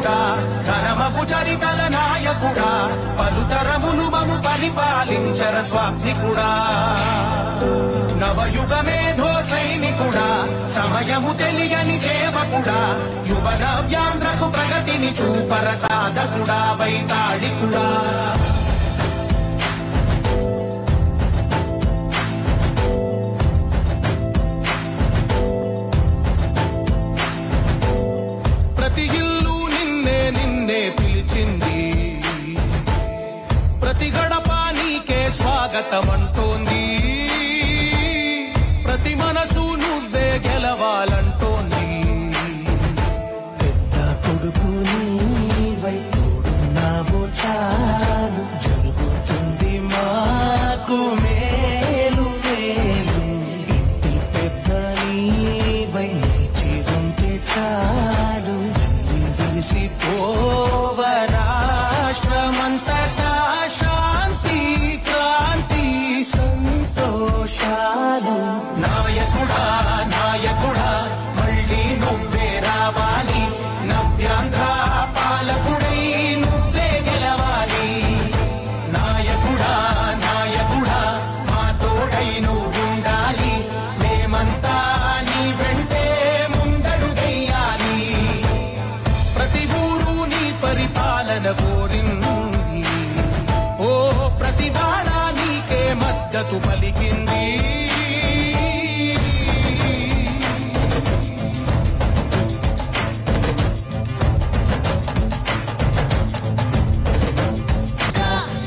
నాయకుడా ఘనమగు చరితల నాయకుడా పలుతరములు మము పరిపాలించర స్వామికుడా నవయుగ మేధో సైనికుడా సమయము తెలియని సేవకుడా యువ నవ్యాంధ్రకు ప్రగతిని చూపర సాధకుడా వైతాళికుడా ప్రతి ఇల్లు నిన్నే నిన్నే పిలిచింది ప్రతి గడప నీకే స్వాగతమంటోంది ప్రతి మనసు నువ్వే గెలవాలంటోంది పెద్ద కొడుకు నీవై తోడున్నావు చాలు జరుగుతుంది మాకు మేలు మేలు ఇంటి పెద్ద నీవై జీవంతే చాలు విసిపోవ రాష్ట్రమంతటా శాంతి క్రాంతి సంతోషాలు నాయకుడా నాయకుడా మళ్ళీ నువ్వే రావాలి నవ్యాంధ్ర పాలకుడై నువ్వే గెలవాలి నాయకుడా నాయకుడా మా తోడై నువ్వుండాలి మేమంతా నీ వెంటే ముందడుగెయ్యాలి ప్రతి ఊరు నీ పరిపాలన కోరింది ఓ ప్రతి వాడ నీకే మద్దతు పలికింది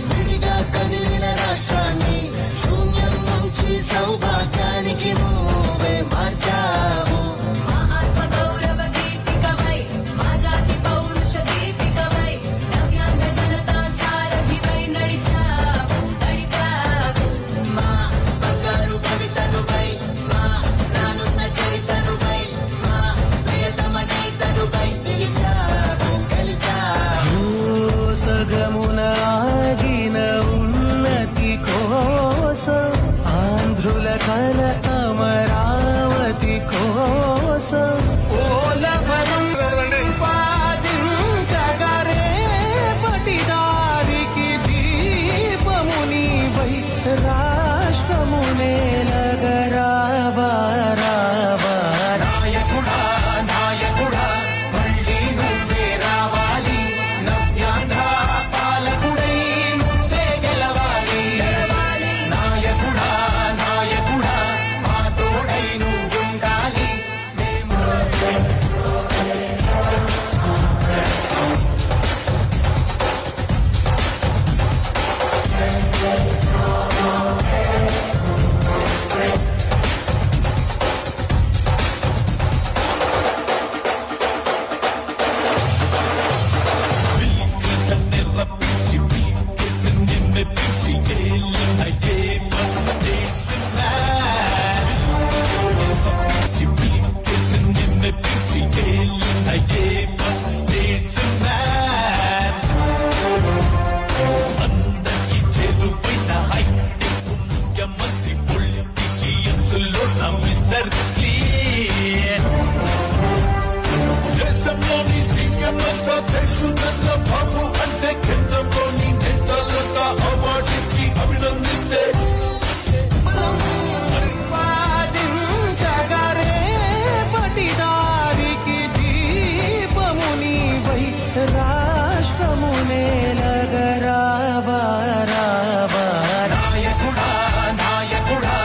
విడిగా కదిలిన రాష్ట్రాన్ని శూన్యం నుంచి సౌభాగ్యానికి నువ్వే మార్చావు మా ఆత్మ గౌరవ గీతికవై మా జాతి పౌరుష దీపికవై నవ్యాంధ్ర జనతా సారథివై నడిచావు నడిపావు మా బంగారు భవితనువై మా రానున్న చరితనువై మా ప్రియతమ గీతనువై పిలిచావు గెలిచావు సగమున ఆగిన ఉన్నతి కోసం ఆంధ్రుల కల అమరావతి కోసం పోలవరం పాదించగరే పటిదారికి దీపము నీవై రాష్ట్రము నేలగరావా రావా నాయకుడా నాయకుడా మళ్ళీ నువ్వే రావాలి నవ్యాంధ్ర పాలకుడై నువ్వే గెలవాలి నాయకుడా నాయకుడా మా తోడై నువ్వుండాలి మేము పాదించగరే పటిదారికి దీపము నీవై రాష్ట్రము నేలగరావా రావా నాయకుడా నాయకుడా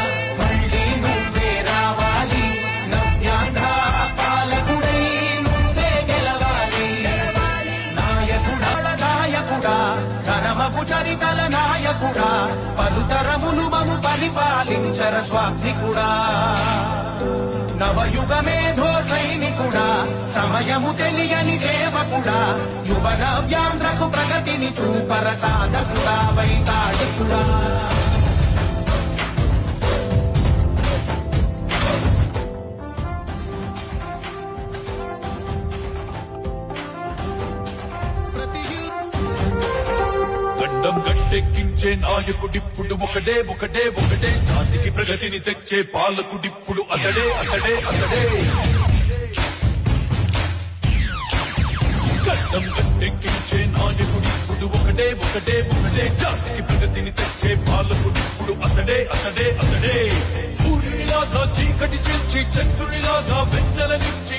మళ్ళీ నువ్వే రావాలి నవ్యాంధ్ర పాలకుడై నువ్వే గెలవాలి నాయకుడా నాయకుడా ఘనమగు చరితల నాయకుడా పలుతరములు మము పరిపాలించర స్వామికుడా నవయుగ మేధో సైనికుడా సమయము తెలియని సేవకుడా యువ నవ్యాంధ్రకు ప్రగతిని చూపర సాధకుడా వైతాళికుడా గడ్డం గట్టెక్కించే నాయకుడిప్పుడు ఒకడే ఒకడే ఒకడే జాతికి ప్రగతిని తెచ్చే పాలకుడిప్పుడు అతడే అతడే అతడే గడ్డం గట్టెక్కించే నాయకుడిప్పుడు ఒకటే ఒకటే ఒకటే జాతికి ప్రగతిని తెచ్చే పాలకుడిప్పుడు అతడే అతడే అతడే సూర్యునిలాగా చీకటి చేర్చి చంద్రునిలాగా వెన్నెల నుంచి